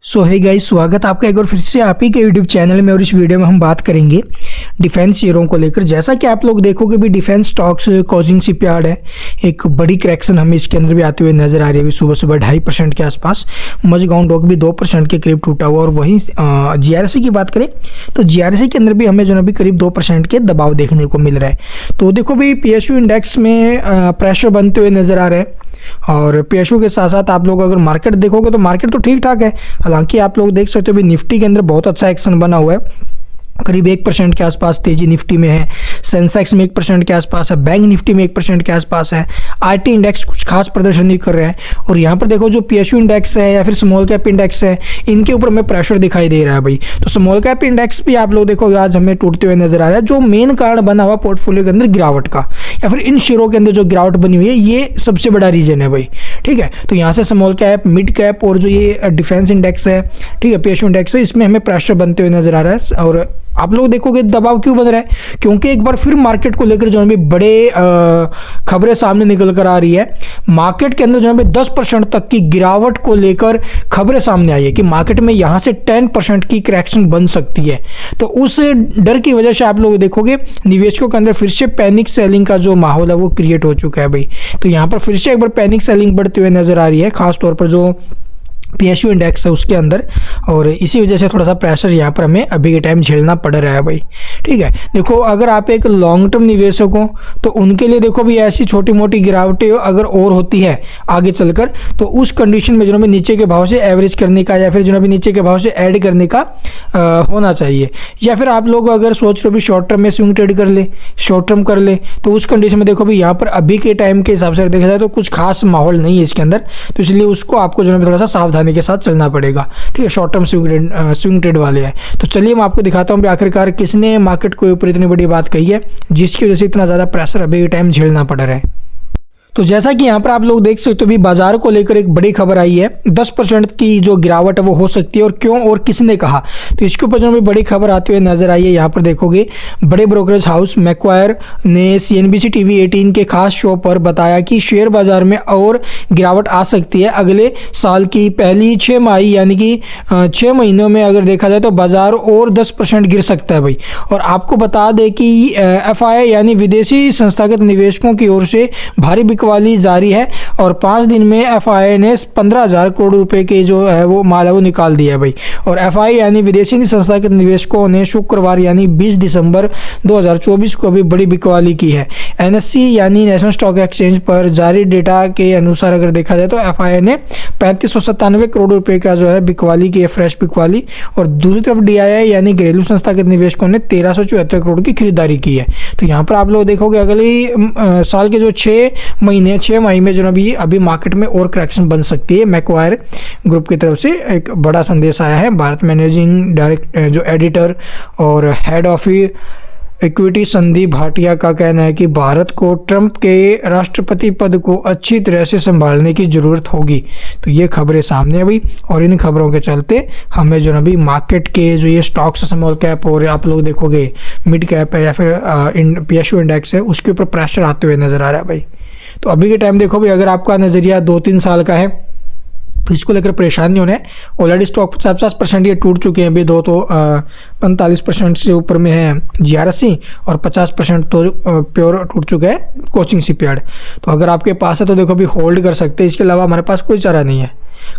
सो hey guys, स्वागत आपका एक बार फिर से आप ही के यूट्यूब चैनल में। और इस वीडियो में हम बात करेंगे डिफेंस शेयरों को लेकर। जैसा कि आप लोग देखोगे भी डिफेंस स्टॉक्स कोचिंग शिपयार्ड है, एक बड़ी करेक्शन हमें इसके अंदर भी आते हुए नजर आ रही है। सुबह सुबह 2.5% के आसपास, मजगांव डॉक भी 2% के करीब टूटा हुआ। और वहीं जीआरएससी की बात करें तो जीआरएससी के अंदर भी हमें जो है करीब 2% के दबाव देखने को मिल रहा है। तो देखो भाई, पीएसयू इंडेक्स में प्रेशर बनते हुए नजर आ रहे हैं। और पीएसयू के साथ साथ आप लोग अगर मार्केट देखोगे तो मार्केट तो ठीक ठाक है। हालांकि आप लोग देख सकते हो भी निफ्टी के अंदर बहुत अच्छा एक्शन बना हुआ है, करीब 1% के आसपास तेजी निफ्टी में है। सेंसेक्स में 1% के आसपास है, बैंक निफ्टी में 1% के आसपास है। आईटी इंडेक्स कुछ खास प्रदर्शन नहीं कर रहा है। और यहाँ पर देखो जो पीएसयू इंडेक्स है या फिर स्मॉल कैप इंडेक्स है, इनके ऊपर हमें प्रेशर दिखाई दे रहा है भाई। तो स्मॉल कैप इंडेक्स भी आप लोग देखो आज हमें टूटते हुए नजर आ रहा है। जो मेन कारण बना हुआ पोर्टफोलियो के अंदर गिरावट का, या फिर इन शेयरों के अंदर जो गिरावट बनी हुई है, ये सबसे बड़ा रीजन है भाई। ठीक है, तो यहाँ से स्मॉल कैप, मिड कैप और जो ये डिफेंस इंडेक्स है, ठीक है, पीएसयू इंडेक्स है, इसमें हमें प्रेशर बनते हुए नजर आ रहा है। और आप लोग देखोगे दबाव क्यों बन रहा है, क्योंकि एक बार फिर मार्केट को लेकर जो है बड़े खबरें सामने निकल कर आ रही है। मार्केट के अंदर जो है 10% तक की गिरावट को लेकर खबरें सामने आई है कि मार्केट में यहाँ से 10% की करेक्शन बन सकती है। तो उस डर की वजह से आप लोग देखोगे निवेशकों के अंदर फिर से पैनिक सेलिंग का जो माहौल है वो क्रिएट हो चुका है भाई। तो यहाँ पर फिर से एक बार पैनिक सेलिंग बढ़ती हुई नजर आ रही है, खासतौर पर जो पीएसयू इंडेक्स है उसके अंदर। और इसी वजह से थोड़ा सा प्रेशर यहाँ पर हमें अभी के टाइम झेलना पड़ रहा है भाई। ठीक है, देखो अगर आप एक लॉन्ग टर्म निवेशक हो तो उनके लिए देखो भी ऐसी छोटी मोटी गिरावटें अगर और होती है आगे चलकर, तो उस कंडीशन में जो नीचे के भाव से एवरेज करने का या फिर जो नीचे के भाव से ऐड करने का होना चाहिए। या फिर आप लोग अगर सोच रहे हो भी शॉर्ट टर्म में स्विंग ट्रेड कर ले, शॉर्ट टर्म कर ले, तो उस कंडीशन में देखो भी यहाँ पर अभी के टाइम के हिसाब से देखा जाए तो कुछ खास माहौल नहीं है इसके अंदर। तो इसलिए उसको आपको जो थोड़ा सा सावधानी के साथ चलना पड़ेगा। ठीक है, शॉर्ट टर्म स्विंग ट्रेड वाले हैं। तो चलिए मैं आपको दिखाता हूं आखिरकार किसने मार्केट को ऊपर इतनी बड़ी बात कही है जिसकी वजह से इतना ज्यादा प्रेशर अभी के टाइम झेलना पड़ रहा है। तो जैसा कि यहाँ पर आप लोग देख सकते हो भी बाजार को लेकर एक बड़ी खबर आई है, 10% की जो गिरावट है वो हो सकती है। और क्यों और किसने कहा, तो इसके ऊपर जो भी बड़ी खबर आती हुई नजर आई है। यहाँ पर देखोगे बड़े ब्रोकरेज हाउस मैक्वायर ने CNBC TV 18 के खास शो पर बताया कि शेयर बाजार में और गिरावट आ सकती है अगले साल की पहली 6 माही, यानी कि 6 महीनों में अगर देखा जाए तो बाजार और 10% गिर सकता है भाई। और आपको बता दें कि FII यानी विदेशी संस्थागत निवेशकों की ओर से भारी वाली जारी है। और 5 दिन में FII ने 15,000 करोड़ रुपए के जो है वो माल है वो निकाल दिया है भाई। और FII यानी विदेशी संस्थागत निवेशकों ने शुक्रवार यानी 20 दिसंबर 2024 को भी बड़ी बिकवाली की है। NSE यानी नेशनल स्टॉक एक्सचेंज पर जारी डेटा के अनुसार अगर देखा जाए तो FII ने 3597 करोड़ रुपए का जो है बिकवाली की है, फ्रेश बिकवाली। और दूसरी तरफ DII यानी घरेलू संस्थागत निवेशकों ने 1374 करोड़ की खरीदारी की है। तो यहाँ पर आप लोग देखोगे अगले साल के जो 6 माही में जो अभी मार्केट में और करेक्शन बन सकती है। मैक्वायर ग्रुप की तरफ से एक बड़ा संदेश आया है। भारत मैनेजिंग डायरेक्टर जो एडिटर और head of equity Sandeep Bhatia का कहना है कि भारत को ट्रंप के राष्ट्रपति पद को अच्छी तरह से संभालने की जरूरत होगी। तो ये खबरें सामने है भाई। और इन खबरों के चलते हमें जो अभी मार्केट के जो ये स्टॉक्स स्मॉल कैप और आप लोग देखोगे मिड कैप है या फिर पीएसयू इंडेक्स है, उसके ऊपर प्रेशर आते हुए नजर आ रहा है भाई। तो अभी के टाइम देखो भाई, अगर आपका नज़रिया 2-3 साल का है तो इसको लेकर परेशान नहीं होने। ऑलरेडी स्टॉक 50% ये टूट चुके हैं अभी। 45% से ऊपर में है जीआरएससी और 50% तो प्योर टूट चुका है कोचिंग शिपयार्ड। तो अगर आपके पास है तो देखो अभी होल्ड कर सकते हैं। इसके अलावा हमारे पास कोई चारा नहीं है।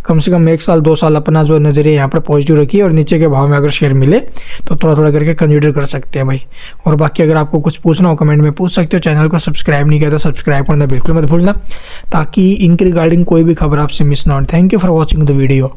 कम से कम 1 साल 2 साल अपना जो नज़रिया यहाँ पर पॉजिटिव रखिए और नीचे के भाव में अगर शेयर मिले तो थोड़ा थोड़ा करके कंसिडर कर सकते हैं भाई। और बाकी अगर आपको कुछ पूछना हो कमेंट में पूछ सकते हो। चैनल को सब्सक्राइब नहीं किया तो सब्सक्राइब करना बिल्कुल मत भूलना, ताकि इनके रिगार्डिंग कोई भी खबर आपसे मिस ना हो। Thank you for watching the video.